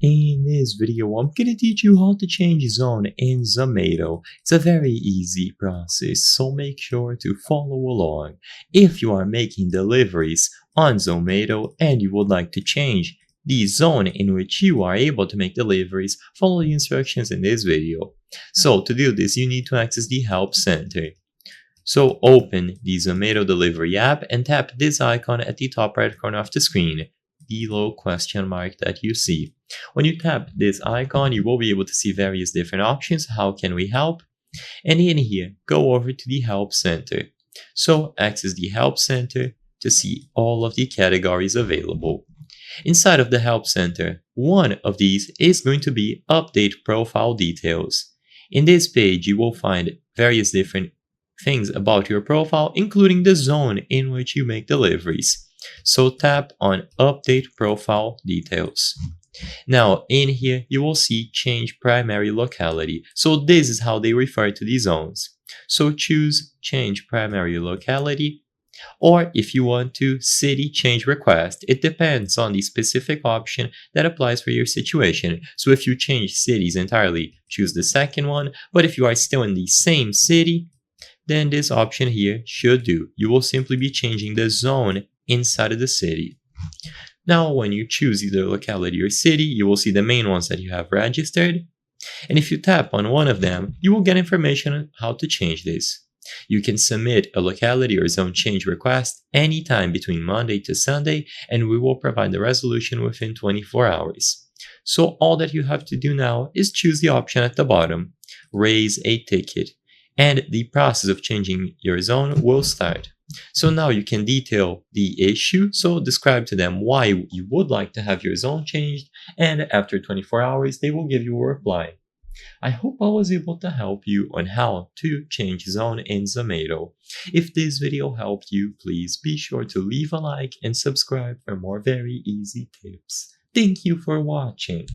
In this video, I'm gonna teach you how to change zone in Zomato. It's a very easy process, so make sure to follow along. If you are making deliveries on Zomato and you would like to change the zone in which you are able to make deliveries, follow the instructions in this video. So to do this, you need to access the Help Center. So open the Zomato delivery app and tap this icon at the top right corner of the screen, the little question mark that you see. When you tap this icon, you will be able to see various different options. How can we help? And in here, go over to the Help Center. So access the Help Center to see all of the categories available. Inside of the Help Center, one of these is going to be Update Profile Details. In this page, you will find various different things about your profile, including the zone in which you make deliveries. So tap on Update Profile Details. Now, in here, you will see Change Primary Locality. So this is how they refer to the zones. So choose Change Primary Locality, or if you want to, City Change Request. It depends on the specific option that applies for your situation. So if you change cities entirely, choose the second one. But if you are still in the same city, then this option here should do. You will simply be changing the zone inside of the city. Now, when you choose either locality or city, you will see the main ones that you have registered. And if you tap on one of them, you will get information on how to change this. You can submit a locality or zone change request anytime between Monday to Sunday, and we will provide the resolution within 24 hours. So all that you have to do now is choose the option at the bottom, raise a ticket, and the process of changing your zone will start. So now you can detail the issue, so describe to them why you would like to have your zone changed, and after 24 hours they will give you a reply. I hope I was able to help you on how to change zone in Zomato. If this video helped you, please be sure to leave a like and subscribe for more very easy tips. Thank you for watching.